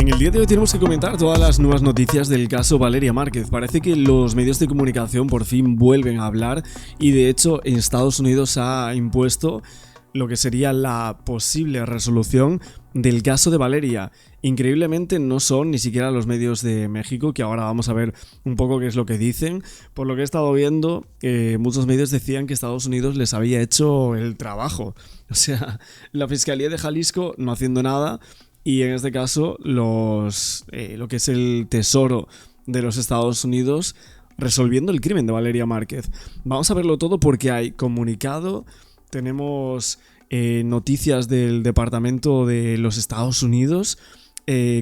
En el día de hoy tenemos que comentar todas las nuevas noticias del caso Valeria Márquez. Parece que los medios de comunicación por fin vuelven a hablar y de hecho en Estados Unidos ha impuesto lo que sería la posible resolución del caso de Valeria. Increíblemente no son ni siquiera los medios de México, que ahora vamos a ver un poco qué es lo que dicen. Por lo que he estado viendo, muchos medios decían que Estados Unidos les había hecho el trabajo. O sea, la Fiscalía de Jalisco no haciendo nada y en este caso lo que es el Tesoro de los Estados Unidos resolviendo el crimen de Valeria Márquez. Vamos a verlo todo porque hay comunicado. Tenemos noticias del Departamento de los Estados Unidos,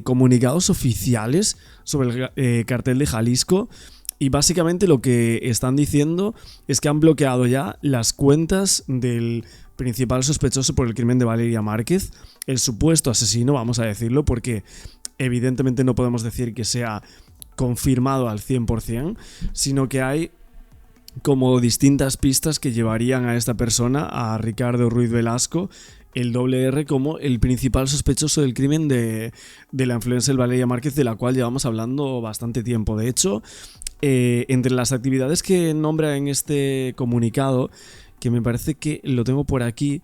comunicados oficiales sobre el cartel de Jalisco y básicamente lo que están diciendo es que han bloqueado ya las cuentas del principal sospechoso por el crimen de Valeria Márquez, el supuesto asesino, vamos a decirlo, porque evidentemente no podemos decir que sea confirmado al 100%, sino que hay como distintas pistas que llevarían a esta persona, a Ricardo Ruiz Velasco, el R, como el principal sospechoso del crimen de la influencer Valeria Márquez, de la cual llevamos hablando bastante tiempo. De hecho, entre las actividades que nombra en este comunicado, que me parece que lo tengo por aquí,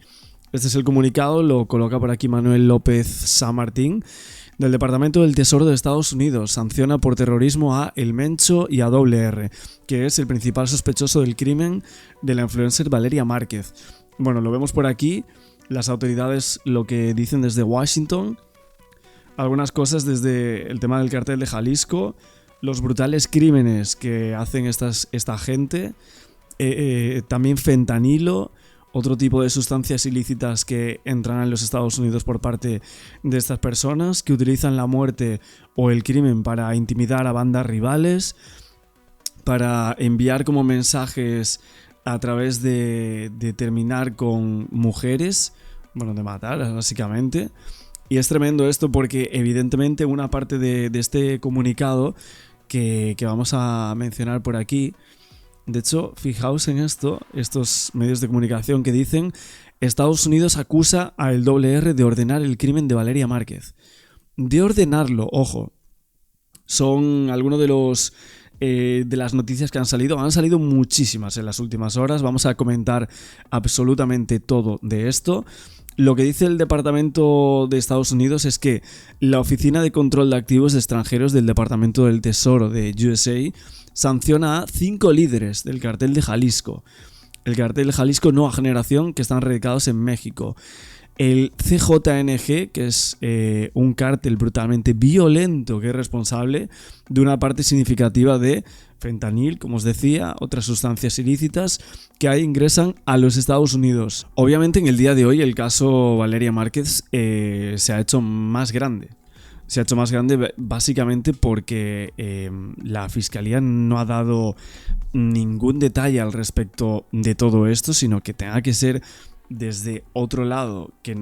este es el comunicado, lo coloca por aquí Manuel López San Martín, del Departamento del Tesoro de Estados Unidos, sanciona por terrorismo a El Mencho y a R, que es el principal sospechoso del crimen de la influencer Valeria Márquez. Bueno, lo vemos por aquí, las autoridades lo que dicen desde Washington, algunas cosas desde el tema del cartel de Jalisco, los brutales crímenes que hacen esta gente, también fentanilo, otro tipo de sustancias ilícitas que entran en los Estados Unidos por parte de estas personas que utilizan la muerte o el crimen para intimidar a bandas rivales, para enviar como mensajes a través de terminar con mujeres, bueno, de matar básicamente. Y es tremendo esto porque evidentemente una parte de este comunicado que vamos a mencionar por aquí. De hecho, fijaos en estos medios de comunicación que dicen: Estados Unidos acusa a el R de ordenar el crimen de Valeria Márquez. De ordenarlo, ojo. Son algunos de las noticias que han salido. Han salido muchísimas en las últimas horas. Vamos a comentar absolutamente todo de esto. Lo que dice el Departamento de Estados Unidos es que la Oficina de Control de Activos Extranjeros del Departamento del Tesoro de USA sanciona a 5 líderes del cartel de Jalisco. El cartel de Jalisco Nueva Generación, que están radicados en México. El CJNG, que es un cártel brutalmente violento que es responsable de una parte significativa de fentanil, como os decía, otras sustancias ilícitas que ahí ingresan a los Estados Unidos. Obviamente en el día de hoy el caso Valeria Márquez se ha hecho más grande. Se ha hecho más grande básicamente porque la Fiscalía no ha dado ningún detalle al respecto de todo esto, sino que tenga que ser desde otro lado que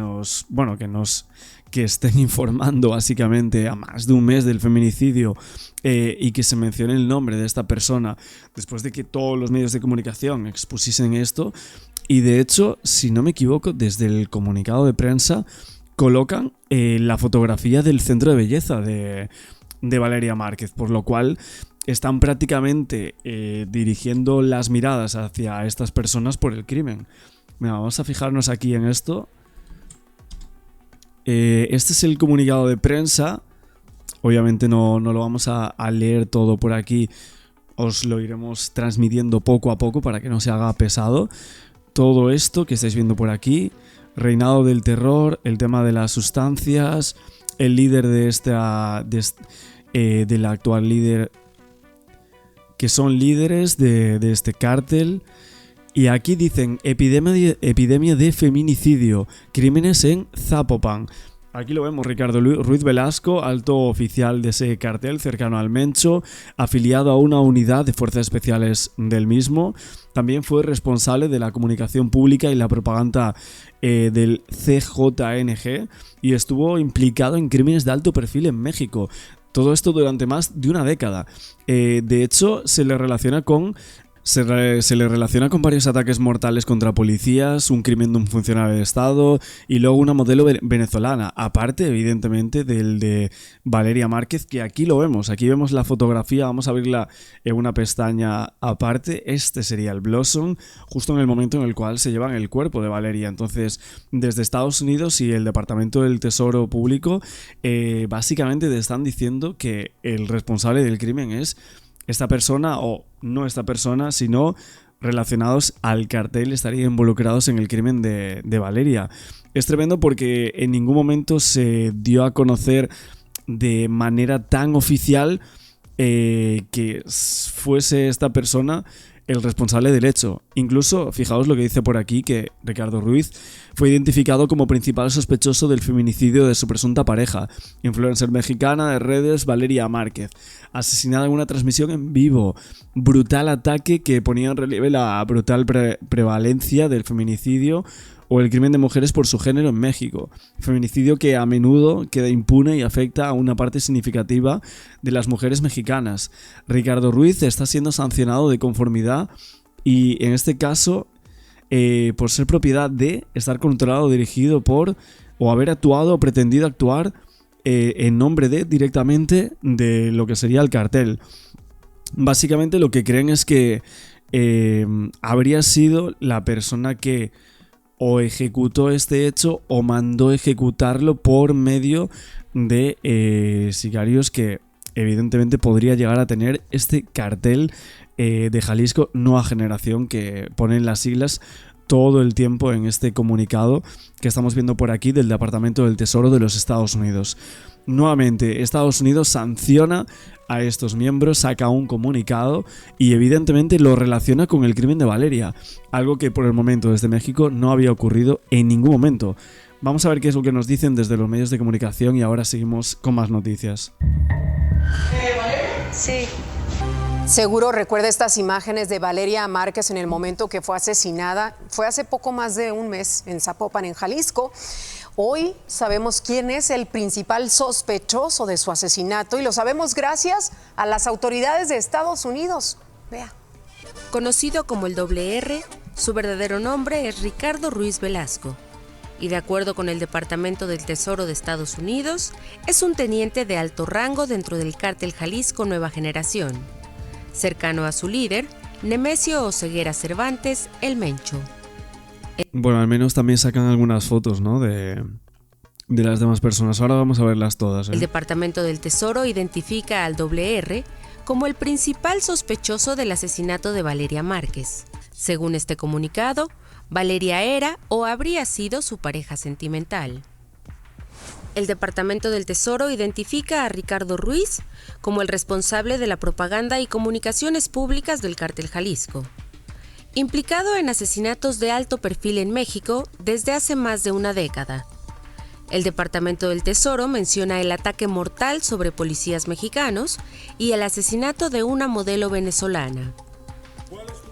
estén informando básicamente a más de un mes del feminicidio y que se mencione el nombre de esta persona después de que todos los medios de comunicación expusiesen esto. Y de hecho, si no me equivoco, desde el comunicado de prensa colocan la fotografía del centro de belleza de Valeria Márquez, por lo cual están prácticamente dirigiendo las miradas hacia estas personas por el crimen. Mira, vamos a fijarnos aquí en esto. Este es el comunicado de prensa. Obviamente no lo vamos a leer todo por aquí. Os lo iremos transmitiendo poco a poco para que no se haga pesado. Todo esto que estáis viendo por aquí. Reinado del terror, el tema de las sustancias, el líder de la actual líder, que son líderes de este cártel. Y aquí dicen epidemia de feminicidio, crímenes en Zapopan. Aquí lo vemos, Ricardo Ruiz Velasco, alto oficial de ese cartel cercano al Mencho, afiliado a una unidad de fuerzas especiales del mismo. También fue responsable de la comunicación pública y la propaganda del CJNG y estuvo implicado en crímenes de alto perfil en México. Todo esto durante más de una década. De hecho, se le relaciona con Se le relaciona con varios ataques mortales contra policías, un crimen de un funcionario de Estado y luego una modelo venezolana, aparte evidentemente del de Valeria Márquez, que aquí lo vemos, aquí vemos la fotografía, vamos a abrirla en una pestaña aparte. Este sería el Blossom, justo en el momento en el cual se llevan el cuerpo de Valeria. Entonces, desde Estados Unidos y el Departamento del Tesoro Público básicamente te están diciendo que el responsable del crimen es esta persona, o no esta persona, sino relacionados al cartel, estarían involucrados en el crimen de Valeria. Es tremendo porque en ningún momento se dio a conocer de manera tan oficial que fuese esta persona el responsable del hecho. Incluso, fijaos lo que dice por aquí, que Ricardo Ruiz fue identificado como principal sospechoso del feminicidio de su presunta pareja, influencer mexicana de redes Valeria Márquez, asesinada en una transmisión en vivo. Brutal ataque que ponía en relieve la brutal prevalencia del feminicidio o el crimen de mujeres por su género en México. Feminicidio que a menudo queda impune y afecta a una parte significativa de las mujeres mexicanas. Ricardo Ruiz está siendo sancionado de conformidad y en este caso por ser propiedad de, estar controlado o dirigido por, o haber actuado o pretendido actuar en nombre de, directamente, de lo que sería el cartel. Básicamente lo que creen es que habría sido la persona que o ejecutó este hecho o mandó ejecutarlo por medio de sicarios que evidentemente podría llegar a tener este cartel de Jalisco Nueva Generación, que ponen las siglas todo el tiempo en este comunicado que estamos viendo por aquí del Departamento del Tesoro de los Estados Unidos. Nuevamente, Estados Unidos sanciona a estos miembros, saca un comunicado y evidentemente lo relaciona con el crimen de Valeria, algo que por el momento desde México no había ocurrido en ningún momento. Vamos a ver qué es lo que nos dicen desde los medios de comunicación y ahora seguimos con más noticias. Sí. Seguro recuerda estas imágenes de Valeria Márquez en el momento que fue asesinada. Fue hace poco más de un mes en Zapopan, en Jalisco. Hoy sabemos quién es el principal sospechoso de su asesinato y lo sabemos gracias a las autoridades de Estados Unidos. Vea. Conocido como el R, su verdadero nombre es Ricardo Ruiz Velasco. Y de acuerdo con el Departamento del Tesoro de Estados Unidos, es un teniente de alto rango dentro del cártel Jalisco Nueva Generación, cercano a su líder, Nemesio Oseguera Cervantes, el Mencho. Bueno, al menos también sacan algunas fotos, ¿no?, de las demás personas. Ahora vamos a verlas todas. El Departamento del Tesoro identifica al R como el principal sospechoso del asesinato de Valeria Márquez. Según este comunicado, Valeria era o habría sido su pareja sentimental. El Departamento del Tesoro identifica a Ricardo Ruiz como el responsable de la propaganda y comunicaciones públicas del Cártel Jalisco, implicado en asesinatos de alto perfil en México desde hace más de una década. El Departamento del Tesoro menciona el ataque mortal sobre policías mexicanos y el asesinato de una modelo venezolana.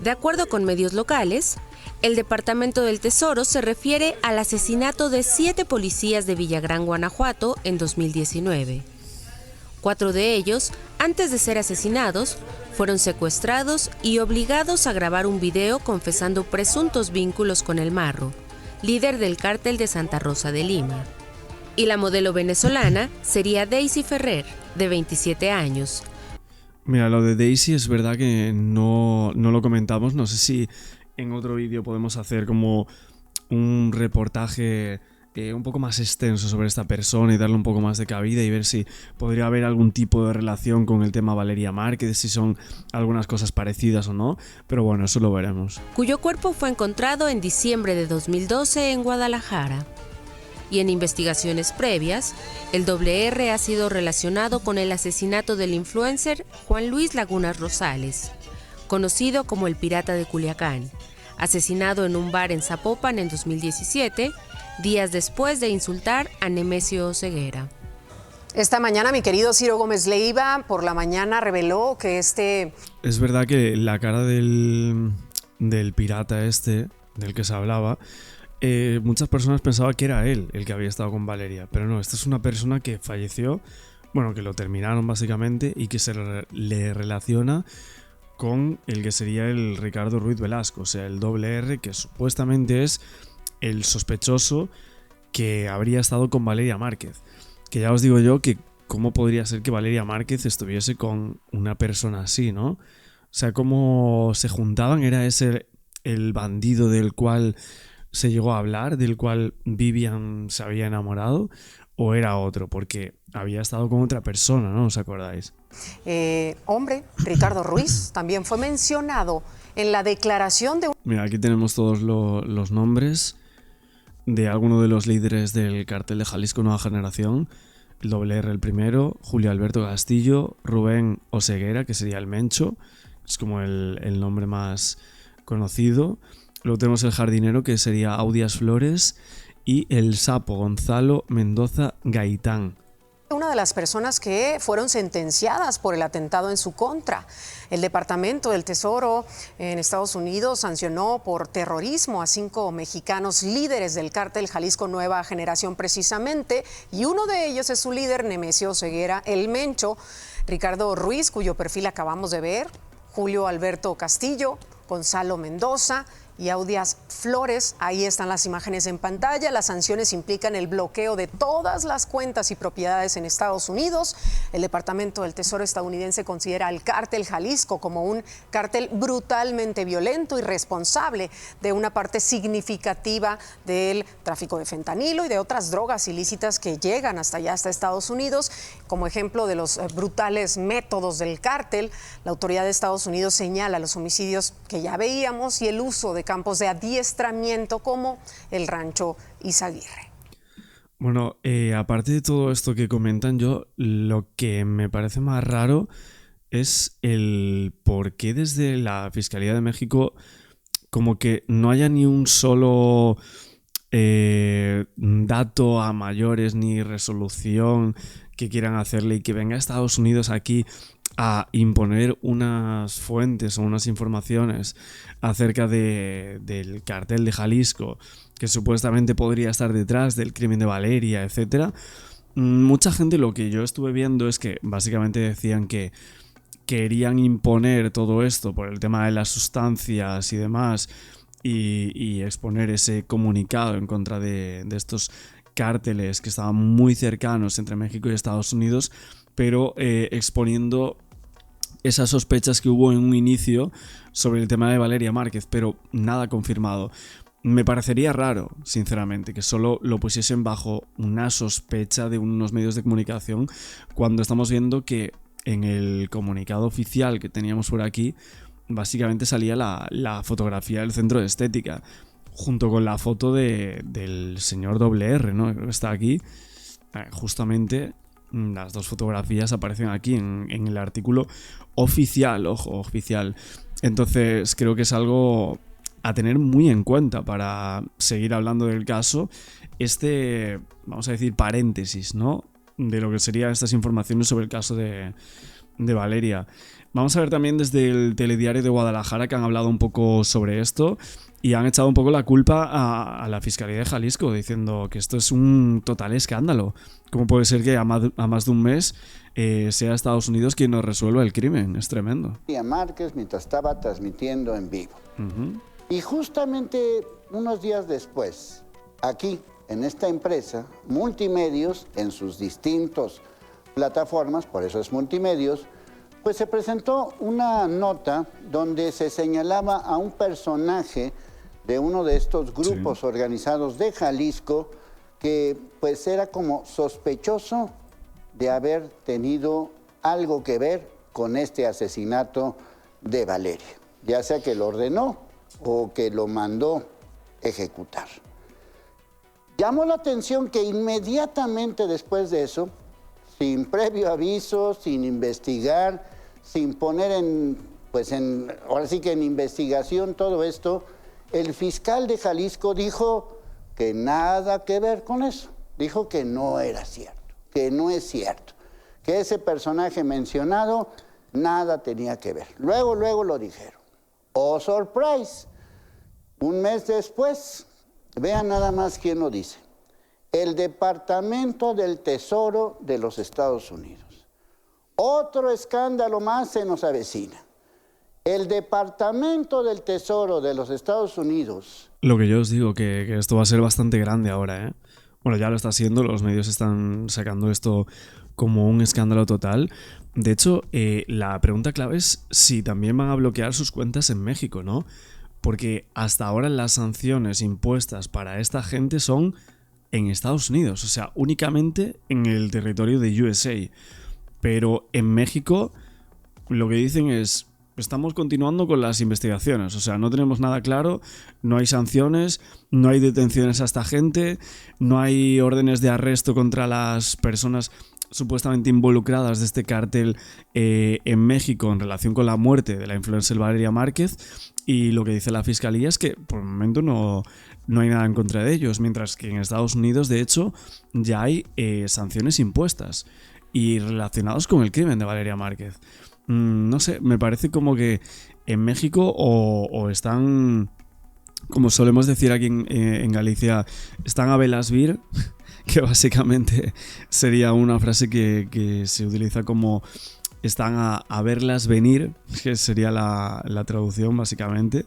De acuerdo con medios locales, el Departamento del Tesoro se refiere al asesinato de 7 policías de Villagrán, Guanajuato, en 2019. 4 de ellos, antes de ser asesinados, fueron secuestrados y obligados a grabar un video confesando presuntos vínculos con El Marro, líder del cártel de Santa Rosa de Lima. Y la modelo venezolana sería Daisy Ferrer, de 27 años. Mira, lo de Daisy es verdad que no lo comentamos. No sé si en otro vídeo podemos hacer como un reportaje un poco más extenso sobre esta persona y darle un poco más de cabida y ver si podría haber algún tipo de relación con el tema Valeria Márquez, si son algunas cosas parecidas o no, pero bueno, eso lo veremos. Cuyo cuerpo fue encontrado en diciembre de 2012 en Guadalajara. Y en investigaciones previas, el R ha sido relacionado con el asesinato del influencer Juan Luis Lagunas Rosales, conocido como el Pirata de Culiacán, asesinado en un bar en Zapopan en 2017, días después de insultar a Nemesio Oseguera. Esta mañana, mi querido Ciro Gómez Leiva, por la mañana reveló que Es verdad que la cara del pirata este, del que se hablaba, muchas personas pensaban que era él el que había estado con Valeria, pero no, esta es una persona que falleció, bueno, que lo terminaron básicamente y que se le relaciona con el que sería el Ricardo Ruiz Velasco, o sea, el R, que supuestamente es el sospechoso que habría estado con Valeria Márquez. Que ya os digo yo que cómo podría ser que Valeria Márquez estuviese con una persona así, ¿no? O sea, cómo se juntaban, era ese el bandido del cual se llegó a hablar, del cual Vivian se había enamorado, o era otro, porque había estado con otra persona, ¿no? ¿Os acordáis? Hombre, Ricardo Ruiz también fue mencionado en la declaración de... Mira, aquí tenemos todos los nombres de algunos de los líderes del cartel de Jalisco Nueva Generación. El R el primero, Julio Alberto Castillo, Rubén Oseguera, que sería el Mencho, es como el nombre más conocido. Luego tenemos el jardinero, que sería Audias Flores, y el sapo Gonzalo Mendoza Gaitán. Una de las personas que fueron sentenciadas por el atentado en su contra. El Departamento del Tesoro en Estados Unidos sancionó por terrorismo a 5 mexicanos líderes del cártel Jalisco Nueva Generación precisamente, y uno de ellos es su líder, Nemesio Ceguera, el Mencho, Ricardo Ruiz, cuyo perfil acabamos de ver, Julio Alberto Castillo, Gonzalo Mendoza y Audias Flores. Ahí están las imágenes en pantalla. Las sanciones implican el bloqueo de todas las cuentas y propiedades en Estados Unidos. El Departamento del Tesoro estadounidense considera al cártel Jalisco como un cártel brutalmente violento y responsable de una parte significativa del tráfico de fentanilo y de otras drogas ilícitas que llegan hasta allá, hasta Estados Unidos. Como ejemplo de los brutales métodos del cártel, la autoridad de Estados Unidos señala los homicidios que ya veíamos y el uso de campos de adiestramiento como el Rancho Izaguirre. Bueno, aparte de todo esto que comentan, yo lo que me parece más raro es el por qué desde la Fiscalía de México como que no haya ni un solo dato a mayores ni resolución que quieran hacerle y que venga a Estados Unidos aquí a imponer unas fuentes o unas informaciones acerca del cartel de Jalisco, que supuestamente podría estar detrás del crimen de Valeria, etc. Mucha gente, lo que yo estuve viendo es que básicamente decían que querían imponer todo esto por el tema de las sustancias y demás, y exponer ese comunicado en contra de estos cárteles que estaban muy cercanos entre México y Estados Unidos, pero exponiendo esas sospechas que hubo en un inicio sobre el tema de Valeria Márquez, pero nada confirmado. Me parecería raro, sinceramente, que solo lo pusiesen bajo una sospecha de unos medios de comunicación, cuando estamos viendo que en el comunicado oficial que teníamos por aquí, básicamente salía la fotografía del centro de estética, junto con la foto del señor R, ¿no? Está aquí, justamente. Las dos fotografías aparecen aquí en el artículo oficial, ojo, oficial. Entonces creo que es algo a tener muy en cuenta para seguir hablando del caso. Vamos a decir, paréntesis, ¿no? De lo que serían estas informaciones sobre el caso de Valeria. Vamos a ver también desde el Telediario de Guadalajara, que han hablado un poco sobre esto y han echado un poco la culpa a la Fiscalía de Jalisco, diciendo que esto es un total escándalo. ¿Cómo puede ser que a más de un mes sea Estados Unidos quien nos resuelva el crimen? Es tremendo. Valeria Márquez, mientras estaba transmitiendo en vivo. Y justamente unos días después, aquí, en esta empresa, Multimedios, en sus distintas plataformas, por eso es Multimedios, pues se presentó una nota donde se señalaba a un personaje de uno de estos grupos organizados de Jalisco que pues era como sospechoso de haber tenido algo que ver con este asesinato de Valeria, ya sea que lo ordenó o que lo mandó ejecutar. Llamó la atención que inmediatamente después de eso, sin previo aviso, sin investigar, sin poner ahora sí que en investigación todo esto, el fiscal de Jalisco dijo que nada que ver con eso. Dijo que no era cierto, que no es cierto, que ese personaje mencionado nada tenía que ver. Luego lo dijeron. Oh, surprise. Un mes después, vean nada más quién lo dice. El Departamento del Tesoro de los Estados Unidos. Otro escándalo más se nos avecina. el Departamento del Tesoro de los Estados Unidos. Lo que yo os digo, que esto va a ser bastante grande ahora, ¿eh? Bueno, ya lo está haciendo, los medios están sacando esto como un escándalo total. De hecho, la pregunta clave es si también van a bloquear sus cuentas en México, ¿no? Porque hasta ahora las sanciones impuestas para esta gente son en Estados Unidos, o sea, únicamente en el territorio de USA. Pero en México lo que dicen es: estamos continuando con las investigaciones, o sea, no tenemos nada claro, no hay sanciones, no hay detenciones a esta gente, no hay órdenes de arresto contra las personas supuestamente involucradas de este cártel en México en relación con la muerte de la influencer Valeria Márquez, y lo que dice la fiscalía es que por el momento no hay nada en contra de ellos, mientras que en Estados Unidos, de hecho, ya hay sanciones impuestas y relacionados con el crimen de Valeria Márquez. No sé, me parece como que en México o están, como solemos decir aquí en Galicia, están a velas vir, que básicamente sería una frase que se utiliza como están a verlas venir, que sería la traducción básicamente.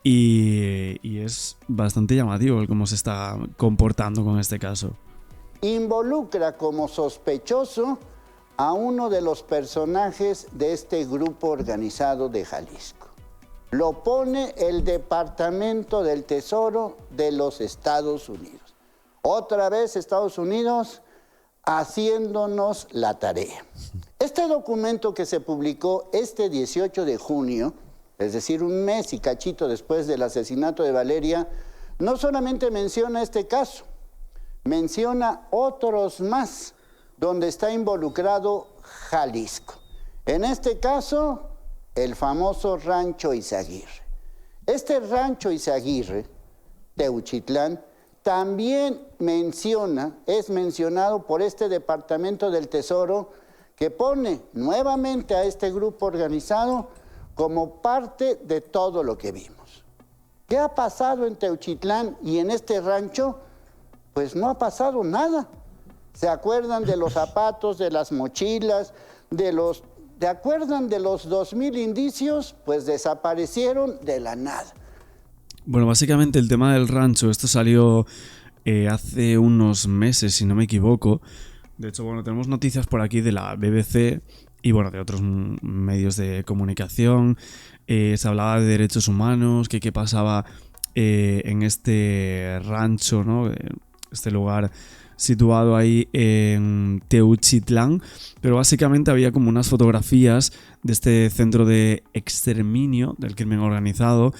Y es bastante llamativo el cómo se está comportando con este caso. Involucra como sospechoso a uno de los personajes de este grupo organizado de Jalisco. Lo pone el Departamento del Tesoro de los Estados Unidos. Otra vez Estados Unidos haciéndonos la tarea. Este documento que se publicó este 18 de junio, es decir, un mes y cachito después del asesinato de Valeria, no solamente menciona este caso, menciona otros más donde está involucrado Jalisco. En este caso, el famoso Rancho Izaguirre. Este Rancho Izaguirre, Teuchitlán, también es mencionado por este Departamento del Tesoro, que pone nuevamente a este grupo organizado como parte de todo lo que vimos. ¿Qué ha pasado en Teuchitlán y en este rancho? Pues no ha pasado nada. ¿Se acuerdan de los zapatos, de las mochilas, ¿se acuerdan de los 2,000 indicios? Pues desaparecieron de la nada. Bueno, básicamente el tema del rancho, esto salió hace unos meses, si no me equivoco. De hecho, bueno, tenemos noticias por aquí de la BBC y bueno, de otros medios de comunicación. Se hablaba de derechos humanos, que qué pasaba en este rancho, ¿no? Este lugar situado ahí en Teuchitlán, pero básicamente había como unas fotografías de este centro de exterminio del crimen organizado,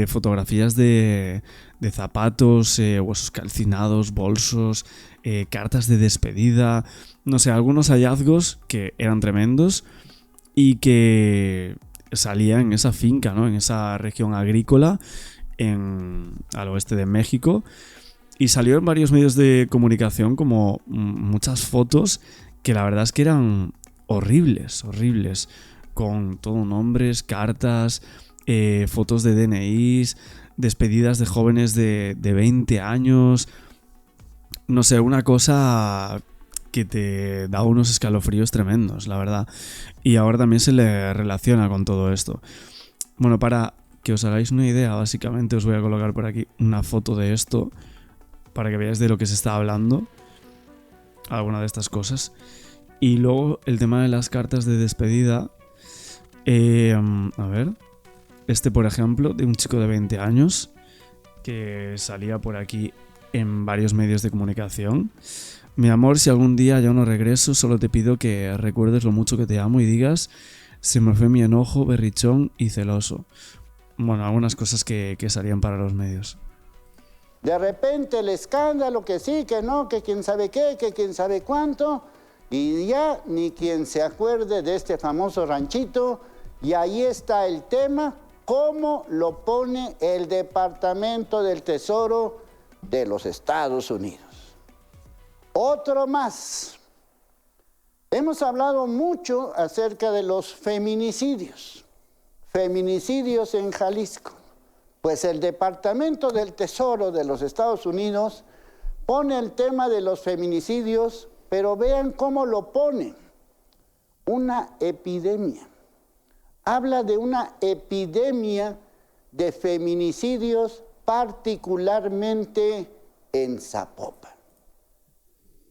fotografías de zapatos, huesos calcinados, bolsos, cartas de despedida, no sé, algunos hallazgos que eran tremendos y que salían en esa finca, ¿no? En esa región agrícola al oeste de México. Y salió en varios medios de comunicación como muchas fotos que la verdad es que eran horribles, con todo nombres, cartas, fotos de DNIs, despedidas de jóvenes de 20 años, no sé, una cosa que te da unos escalofríos tremendos, la verdad. Y ahora también se le relaciona con todo esto. Bueno, para que os hagáis una idea, básicamente os voy a colocar por aquí una foto de esto, para que veáis de lo que se está hablando, alguna de estas cosas. Y luego el tema de las cartas de despedida. A ver, por ejemplo, de un chico de 20 años que salía por aquí en varios medios de comunicación. Mi amor, si algún día yo no regreso, solo te pido que recuerdes lo mucho que te amo y digas: se me fue mi enojo, berrichón y celoso. Bueno, algunas cosas que salían para los medios. De repente el escándalo, que sí, que no, que quién sabe qué, que quién sabe cuánto, y ya ni quien se acuerde de este famoso ranchito, y ahí está el tema, cómo lo pone el Departamento del Tesoro de los Estados Unidos. Otro más. Hemos hablado mucho acerca de los feminicidios en Jalisco. Pues el Departamento del Tesoro de los Estados Unidos pone el tema de los feminicidios, pero vean cómo lo pone: una epidemia. habla de una epidemia de feminicidios, particularmente en Zapopan.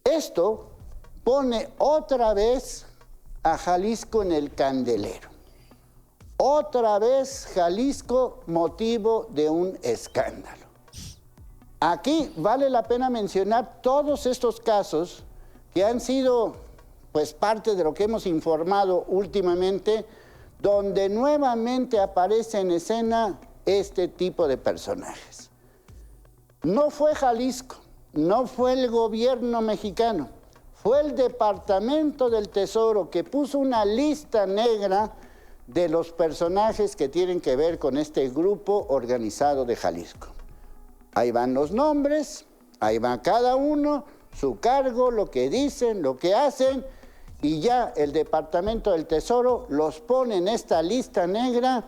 Esto pone otra vez a Jalisco en el candelero. Otra vez Jalisco motivo de un escándalo. Aquí vale la pena mencionar todos estos casos que han sido pues parte de lo que hemos informado últimamente, donde nuevamente aparece en escena este tipo de personajes. No fue Jalisco, no fue el gobierno mexicano, fue el Departamento del Tesoro que puso una lista negra de los personajes que tienen que ver con este grupo organizado de Jalisco. Ahí van los nombres, ahí va cada uno, su cargo, lo que dicen, lo que hacen, y ya el Departamento del Tesoro los pone en esta lista negra,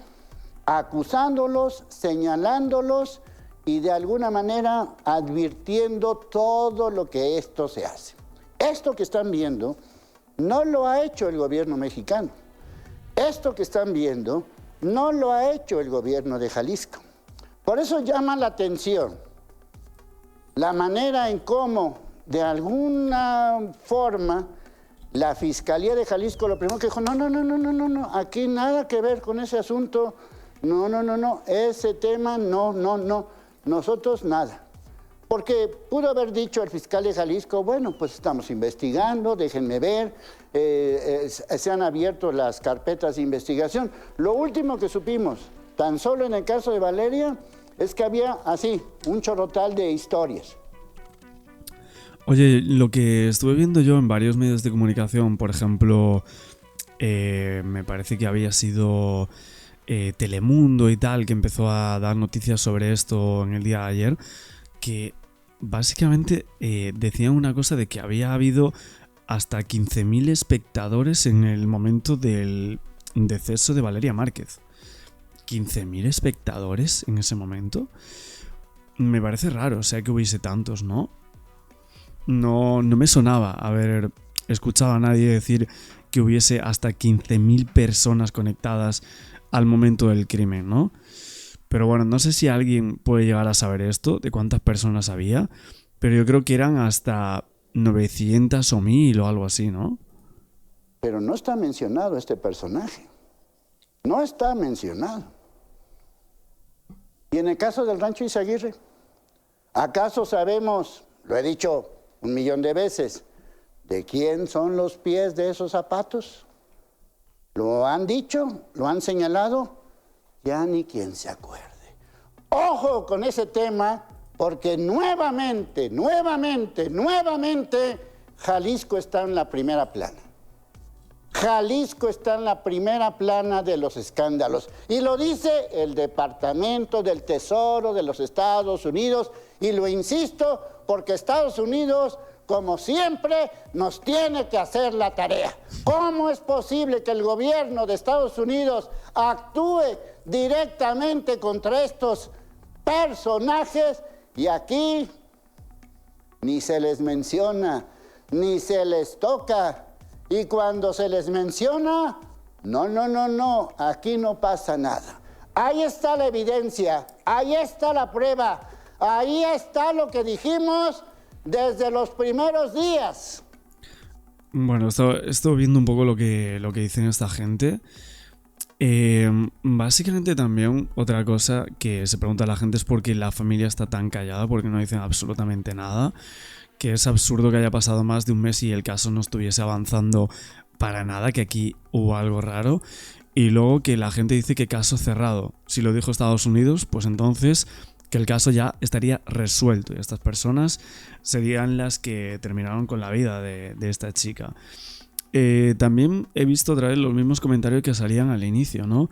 acusándolos, señalándolos y de alguna manera advirtiendo todo lo que esto se hace. Esto que están viendo no lo ha hecho el gobierno mexicano. Esto que están viendo no lo ha hecho el gobierno de Jalisco. Por eso llama la atención la manera en cómo, de alguna forma, la Fiscalía de Jalisco lo primero que dijo, no, aquí nada que ver con ese asunto, no, ese tema, no, nosotros nada. Porque pudo haber dicho el fiscal de Jalisco, bueno, pues estamos investigando, déjenme ver, se han abierto las carpetas de investigación. Lo último que supimos, tan solo en el caso de Valeria, es que había así, un chorrotal de historias. Oye, lo que estuve viendo yo en varios medios de comunicación, por ejemplo, me parece que había sido Telemundo y tal, que empezó a dar noticias sobre esto en el día de ayer, que básicamente decían una cosa de que había habido hasta 15.000 espectadores en el momento del deceso de Valeria Márquez. 15.000 espectadores en ese momento. Me parece raro, o sea, que hubiese tantos, ¿no? No me sonaba haber escuchado a nadie decir que hubiese hasta 15.000 personas conectadas al momento del crimen, ¿no? Pero bueno, no sé si alguien puede llegar a saber esto, de cuántas personas había, pero yo creo que eran hasta 900 o 1.000 o algo así, ¿no? Pero no está mencionado este personaje. No está mencionado. Y en el caso del Rancho Izaguirre, ¿acaso sabemos, lo he dicho 1.000.000 de veces, de quién son los pies de esos zapatos? ¿Lo han dicho? ¿Lo han señalado? Ya ni quien se acuerde. Ojo con ese tema, porque nuevamente, Jalisco está en la primera plana. Jalisco está en la primera plana de los escándalos. Y lo dice el Departamento del Tesoro de los Estados Unidos. Y lo insisto, porque Estados Unidos, como siempre, nos tiene que hacer la tarea. ¿Cómo es posible que el gobierno de Estados Unidos actúe directamente contra estos personajes y aquí ni se les menciona, ni se les toca? Y cuando se les menciona, no, aquí no pasa nada. Ahí está la evidencia, ahí está la prueba, ahí está lo que dijimos desde los primeros días. Bueno, estoy viendo un poco lo que dicen esta gente. Básicamente también otra cosa que se pregunta la gente es por qué la familia está tan callada, porque no dicen absolutamente nada, que es absurdo que haya pasado más de un mes y el caso no estuviese avanzando para nada, que aquí hubo algo raro, y luego que la gente dice que caso cerrado. Si lo dijo Estados Unidos, pues entonces que el caso ya estaría resuelto y estas personas serían las que terminaron con la vida de esta chica. También he visto otra vez los mismos comentarios que salían al inicio, ¿no?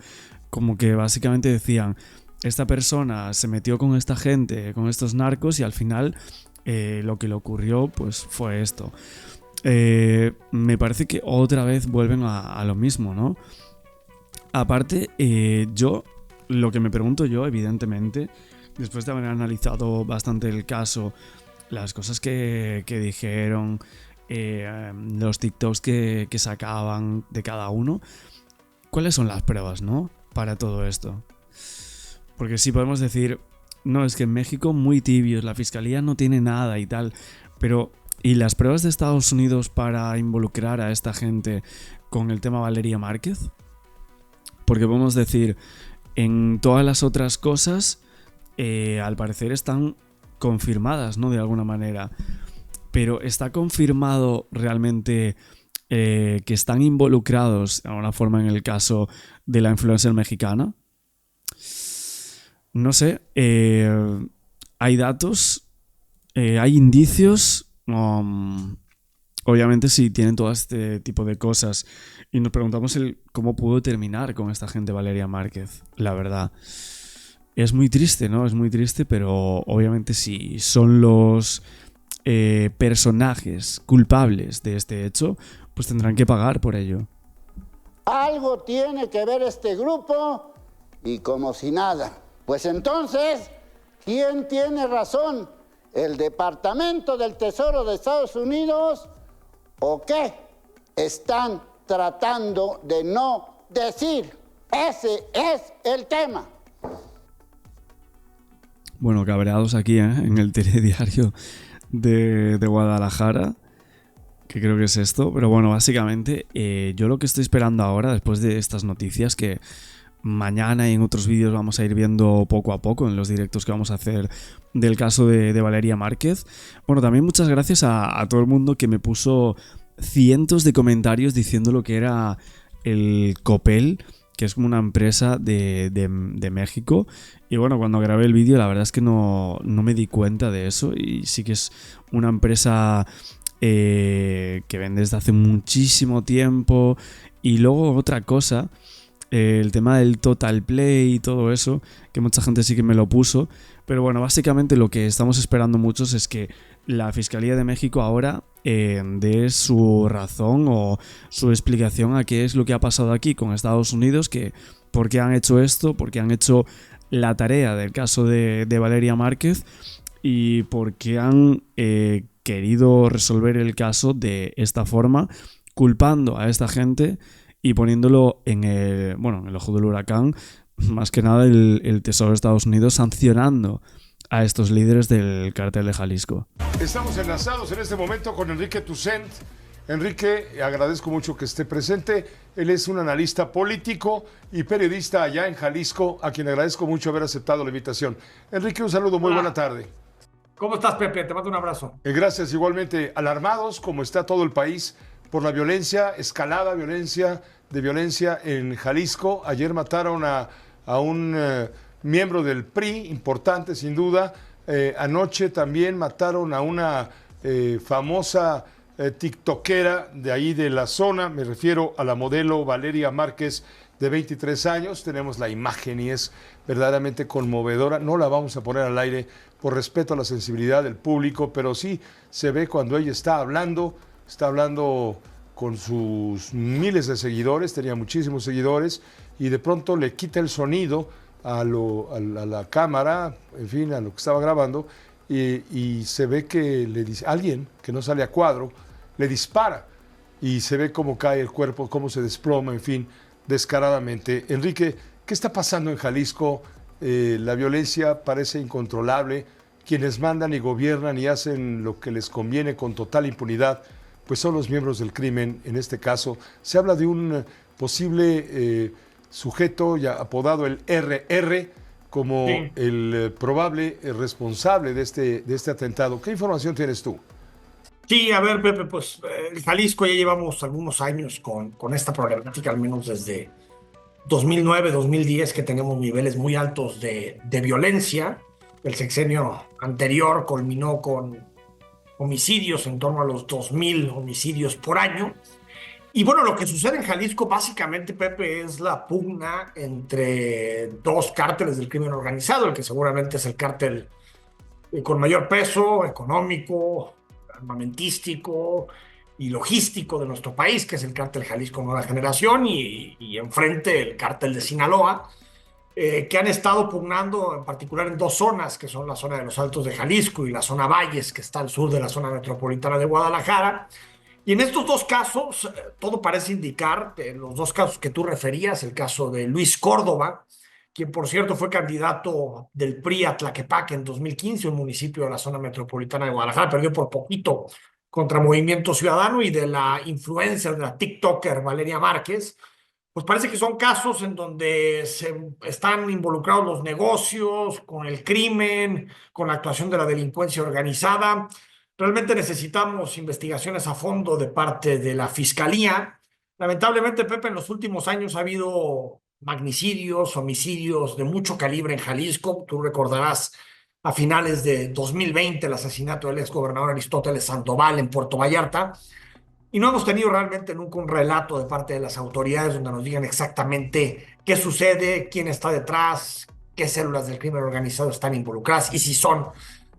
Como que básicamente decían, esta persona se metió con esta gente, con estos narcos, y al final lo que le ocurrió pues fue esto. Me parece que otra vez vuelven a lo mismo, ¿no? Aparte, lo que me pregunto yo, evidentemente, después de haber analizado bastante el caso, las cosas que dijeron, los TikToks que sacaban de cada uno, ¿cuáles son las pruebas, no? Para todo esto. Porque sí podemos decir, no, es que en México muy tibios, la fiscalía no tiene nada y tal, pero ¿y las pruebas de Estados Unidos para involucrar a esta gente con el tema Valeria Márquez? Porque podemos decir, en todas las otras cosas, al parecer están confirmadas, ¿no? De alguna manera. Pero ¿está confirmado realmente que están involucrados de alguna forma en el caso de la influencer mexicana? No sé. Hay datos, hay indicios. Obviamente si tienen todo este tipo de cosas. Y nos preguntamos cómo pudo terminar con esta gente Valeria Márquez. La verdad. Es muy triste, ¿no? Es muy triste, pero obviamente si son los personajes culpables de este hecho, pues tendrán que pagar por ello. Algo tiene que ver este grupo y como si nada. Pues entonces, ¿quién tiene razón? ¿El Departamento del Tesoro de Estados Unidos o qué están tratando de no decir? Ese es el tema. Bueno, cabreados aquí, en el telediario de Guadalajara, que creo que es esto. Pero bueno, básicamente yo lo que estoy esperando ahora, después de estas noticias, que mañana y en otros vídeos vamos a ir viendo poco a poco en los directos que vamos a hacer del caso de Valeria Márquez. Bueno, también muchas gracias a todo el mundo que me puso cientos de comentarios diciendo lo que era el Coppel, que es como una empresa de México. Y bueno, cuando grabé el vídeo la verdad es que no me di cuenta de eso, y sí que es una empresa que vende desde hace muchísimo tiempo. Y luego otra cosa, el tema del Total Play y todo eso, que mucha gente sí que me lo puso. Pero bueno, básicamente lo que estamos esperando muchos es que la Fiscalía de México ahora dé su razón o su explicación a qué es lo que ha pasado aquí con Estados Unidos, que por qué han hecho esto, por qué han hecho la tarea del caso de Valeria Márquez y por qué han querido resolver el caso de esta forma, culpando a esta gente y poniéndolo en el ojo del huracán. Más que nada el Tesoro de Estados Unidos sancionando a estos líderes del cártel de Jalisco. Estamos enlazados en este momento con Enrique Tucent. Enrique, agradezco mucho que esté presente. Él es un analista político y periodista allá en Jalisco, a quien agradezco mucho haber aceptado la invitación. Enrique, un saludo, muy buena tarde. ¿Cómo estás, Pepe? Te mando un abrazo. Gracias, igualmente. Alarmados, como está todo el país, por la violencia, escalada violencia en Jalisco. Ayer mataron a un miembro del PRI, importante sin duda. Anoche también mataron a una famosa tiktokera de ahí de la zona. Me refiero a la modelo Valeria Márquez, de 23 años. Tenemos la imagen y es verdaderamente conmovedora. No la vamos a poner al aire por respeto a la sensibilidad del público, pero sí se ve cuando ella está hablando con sus miles de seguidores, tenía muchísimos seguidores, y de pronto le quita el sonido a la cámara, en fin, a lo que estaba grabando, y se ve que le dice, alguien que no sale a cuadro, le dispara, y se ve cómo cae el cuerpo, cómo se desploma, en fin, descaradamente. Enrique, ¿qué está pasando en Jalisco? La violencia parece incontrolable, quienes mandan y gobiernan y hacen lo que les conviene con total impunidad, pues son los miembros del crimen. En este caso se habla de un posible sujeto ya apodado el RR como sí, el probable responsable de este atentado. ¿Qué información tienes tú? Sí, a ver, Pepe, pues en Jalisco ya llevamos algunos años con esta problemática, al menos desde 2009, 2010, que tenemos niveles muy altos de violencia. El sexenio anterior culminó con homicidios en torno a los 2,000 homicidios por año. Y bueno, lo que sucede en Jalisco básicamente, Pepe, es la pugna entre dos cárteles del crimen organizado, el que seguramente es el cártel con mayor peso económico, armamentístico y logístico de nuestro país, que es el cártel Jalisco Nueva Generación, y enfrente el cártel de Sinaloa, que han estado pugnando en particular en dos zonas, que son la zona de los Altos de Jalisco y la zona Valles, que está al sur de la zona metropolitana de Guadalajara. Y en estos dos casos, todo parece indicar, los dos casos que tú referías, el caso de Luis Córdoba, quien por cierto fue candidato del PRI a Tlaquepaque en 2015, un municipio de la zona metropolitana de Guadalajara, perdió por poquito contra Movimiento Ciudadano, y de la influencer, de la TikToker Valeria Márquez, pues parece que son casos en donde se están involucrados los negocios, con el crimen, con la actuación de la delincuencia organizada. Realmente necesitamos investigaciones a fondo de parte de la Fiscalía. Lamentablemente, Pepe, en los últimos años ha habido magnicidios, homicidios de mucho calibre en Jalisco. Tú recordarás a finales de 2020 el asesinato del exgobernador Aristóteles Sandoval en Puerto Vallarta. Y no hemos tenido realmente nunca un relato de parte de las autoridades donde nos digan exactamente qué sucede, quién está detrás, qué células del crimen organizado están involucradas y si son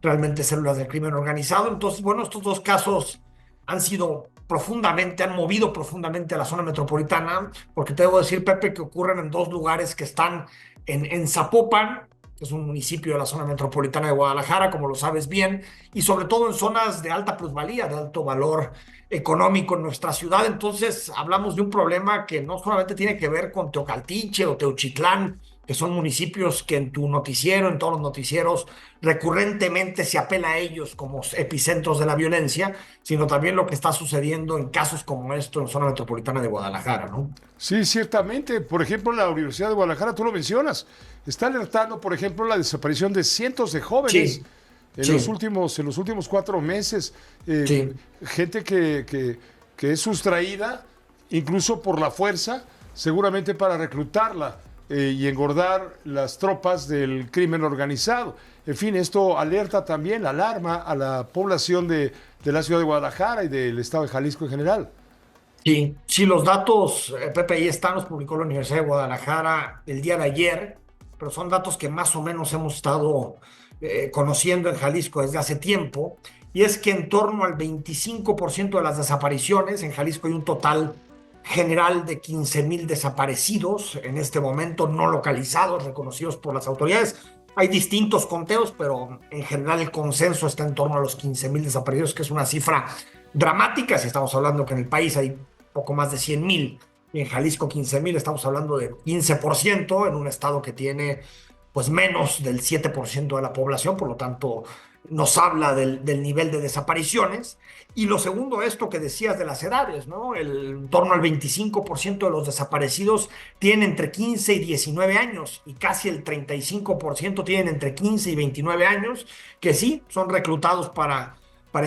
realmente células del crimen organizado. Entonces, bueno, estos dos casos han movido profundamente a la zona metropolitana, porque te debo decir, Pepe, que ocurren en dos lugares que están en Zapopan, que es un municipio de la zona metropolitana de Guadalajara, como lo sabes bien, y sobre todo en zonas de alta plusvalía, de alto valor económico en nuestra ciudad. Entonces, hablamos de un problema que no solamente tiene que ver con Teocaltiche o Teuchitlán, que son municipios que en tu noticiero, en todos los noticieros, recurrentemente se apela a ellos como epicentros de la violencia, sino también lo que está sucediendo en casos como esto en zona metropolitana de Guadalajara, ¿no? Sí, ciertamente. Por ejemplo, la Universidad de Guadalajara, tú lo mencionas, está alertando, por ejemplo, la desaparición de cientos de jóvenes. Sí, En sí. los últimos 4 meses, Sí. gente que es sustraída, incluso por la fuerza, seguramente para reclutarla y engordar las tropas del crimen organizado. En fin, esto alerta también, alarma a la población de la ciudad de Guadalajara y del estado de Jalisco en general. Sí, sí, los datos, Pepe, ahí están, los publicó la Universidad de Guadalajara el día de ayer, pero son datos que más o menos hemos estado conociendo en Jalisco desde hace tiempo, y es que en torno al 25% de las desapariciones, en Jalisco hay un total general de 15,000 desaparecidos en este momento, no localizados, reconocidos por las autoridades. Hay distintos conteos, pero en general el consenso está en torno a los 15,000 desaparecidos, que es una cifra dramática. Si estamos hablando que en el país hay poco más de 100,000 y en Jalisco 15,000, estamos hablando de 15% en un estado que tiene pues menos del 7% de la población, por lo tanto nos habla del nivel de desapariciones. Y lo segundo, esto que decías de las edades, ¿no? En torno al 25% de los desaparecidos tienen entre 15 y 19 años, y casi el 35% tienen entre 15 y 29 años, que sí, son reclutados para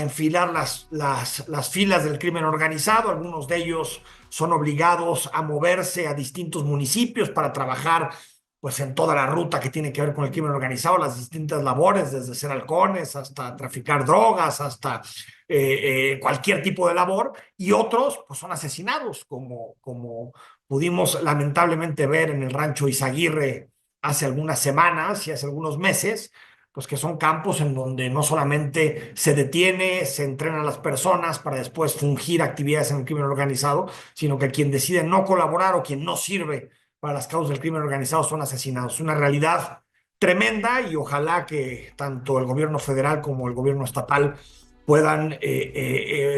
enfilar las filas del crimen organizado. Algunos de ellos son obligados a moverse a distintos municipios para trabajar pues en toda la ruta que tiene que ver con el crimen organizado, las distintas labores, desde ser halcones hasta traficar drogas, hasta cualquier tipo de labor, y otros pues son asesinados, como pudimos lamentablemente ver en el rancho Izaguirre hace algunas semanas y hace algunos meses, pues que son campos en donde no solamente se detiene, se entrena a las personas para después fungir actividades en el crimen organizado, sino que quien decide no colaborar o quien no sirve para las causas del crimen organizado son asesinados. Una realidad tremenda, y ojalá que tanto el gobierno federal como el gobierno estatal puedan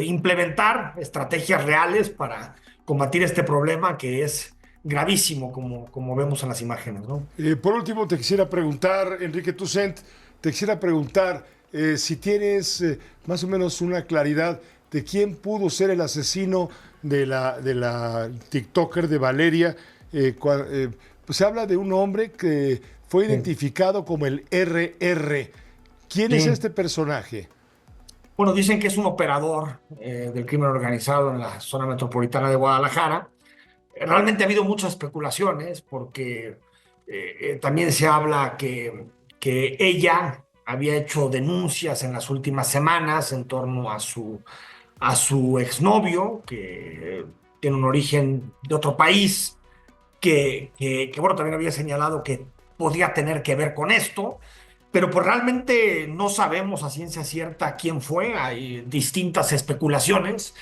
implementar estrategias reales para combatir este problema que es gravísimo, como vemos en las imágenes, ¿no? Por último, te quisiera preguntar, Enrique Tucent, si tienes más o menos una claridad de quién pudo ser el asesino de la TikToker de Valeria. Pues se habla de un hombre que fue identificado como el RR. ¿Quién es este personaje? Bueno, dicen que es un operador del crimen organizado en la zona metropolitana de Guadalajara. Realmente ha habido muchas especulaciones, porque también se habla que ella había hecho denuncias en las últimas semanas en torno a su exnovio, que tiene un origen de otro país, que bueno, también había señalado que podía tener que ver con esto, pero pues realmente no sabemos a ciencia cierta quién fue. Hay distintas especulaciones,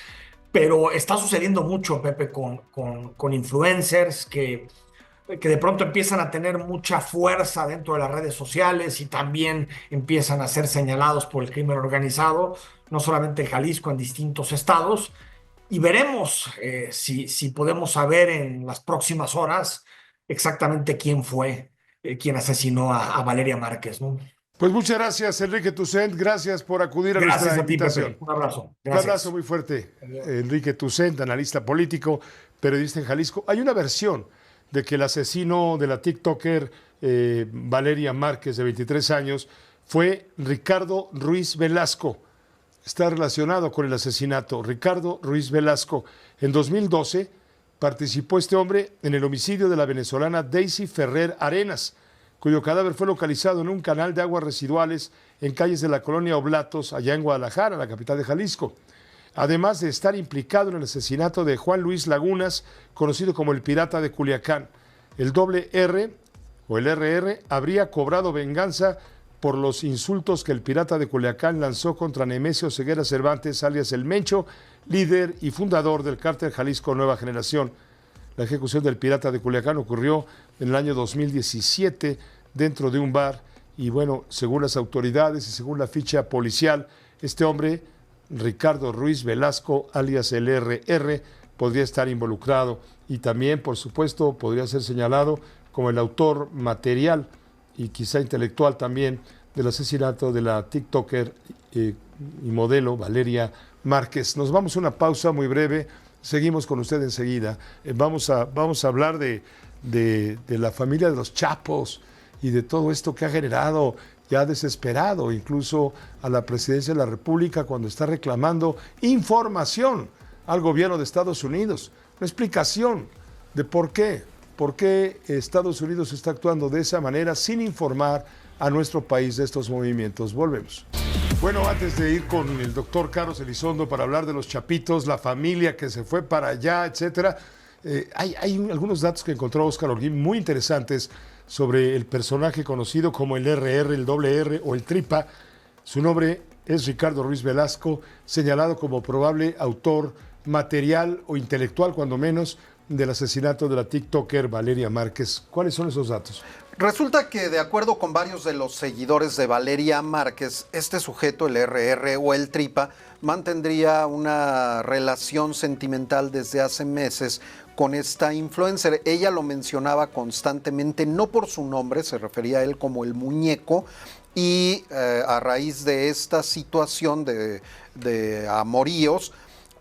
pero está sucediendo mucho, Pepe, con influencers que de pronto empiezan a tener mucha fuerza dentro de las redes sociales y también empiezan a ser señalados por el crimen organizado, no solamente en Jalisco, en distintos estados. y veremos si podemos saber en las próximas horas exactamente quién fue quien asesinó a Valeria Márquez, ¿no? Pues muchas gracias, Enrique Tucent. Gracias por acudir a Gracias nuestra a ti, invitación. Pepe. Un abrazo. Un Gracias. abrazo muy fuerte. Enrique Tucent, analista político, periodista en Jalisco. Hay una versión de que el asesino de la TikToker Valeria Márquez, de 23 años, fue Ricardo Ruiz Velasco. Está relacionado con el asesinato. Ricardo Ruiz Velasco. En 2012 participó este hombre en el homicidio de la venezolana Daisy Ferrer Arenas, cuyo cadáver fue localizado en un canal de aguas residuales en calles de la colonia Oblatos, allá en Guadalajara, la capital de Jalisco. Además de estar implicado en el asesinato de Juan Luis Lagunas, conocido como el Pirata de Culiacán. El R o el RR habría cobrado venganza por los insultos que el Pirata de Culiacán lanzó contra Nemesio Ceguera Cervantes, alias El Mencho, líder y fundador del cártel Jalisco Nueva Generación. La ejecución del Pirata de Culiacán ocurrió en el año 2017 dentro de un bar y bueno, según las autoridades y según la ficha policial, este hombre, Ricardo Ruiz Velasco, alias el RR, podría estar involucrado y también, por supuesto, podría ser señalado como el autor material y quizá intelectual también del asesinato de la TikToker y modelo Valeria Márquez. Nos vamos a una pausa muy breve. Seguimos con usted enseguida. Vamos a hablar de la familia de los Chapos y de todo esto que ha generado, ya desesperado incluso a la presidencia de la República cuando está reclamando información al gobierno de Estados Unidos. Una explicación de por qué Estados Unidos está actuando de esa manera sin informar a nuestro país de estos movimientos. Volvemos. Bueno, antes de ir con el doctor Carlos Elizondo para hablar de los Chapitos, la familia que se fue para allá, etcétera, hay algunos datos que encontró Óscar Holguín muy interesantes sobre el personaje conocido como el RR, el RR o el Tripa. Su nombre es Ricardo Ruiz Velasco, señalado como probable autor material o intelectual, cuando menos, del asesinato de la TikToker Valeria Márquez. ¿Cuáles son esos datos? Resulta que, de acuerdo con varios de los seguidores de Valeria Márquez, este sujeto, el RR o el Tripa, mantendría una relación sentimental desde hace meses con esta influencer. Ella lo mencionaba constantemente, no por su nombre, se refería a él como el muñeco, y a raíz de esta situación de amoríos,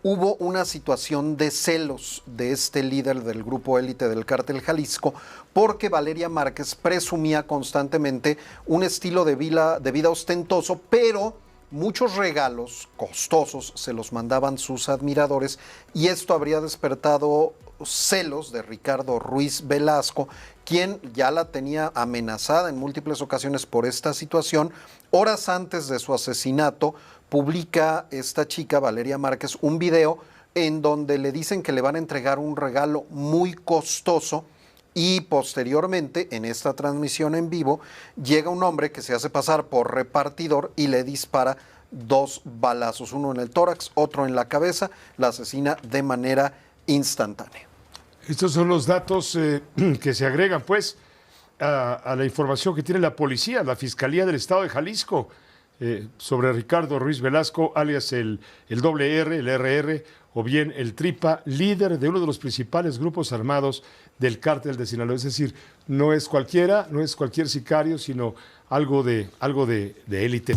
hubo una situación de celos de este líder del grupo élite del cártel Jalisco, porque Valeria Márquez presumía constantemente un estilo de vida ostentoso, pero muchos regalos costosos se los mandaban sus admiradores, y esto habría despertado celos de Ricardo Ruiz Velasco, quien ya la tenía amenazada en múltiples ocasiones por esta situación. Horas antes de su asesinato, publica esta chica, Valeria Márquez, un video en donde le dicen que le van a entregar un regalo muy costoso, y posteriormente, en esta transmisión en vivo, llega un hombre que se hace pasar por repartidor y le dispara 2 balazos, uno en el tórax, otro en la cabeza. La asesina de manera instantánea. Estos son los datos que se agregan, pues, a la información que tiene la policía, la Fiscalía del Estado de Jalisco, sobre Ricardo Ruiz Velasco, alias el RR, el RR, o bien el Tripa, líder de uno de los principales grupos armados del cártel de Sinaloa. Es decir, no es cualquiera, no es cualquier sicario, sino algo de élite.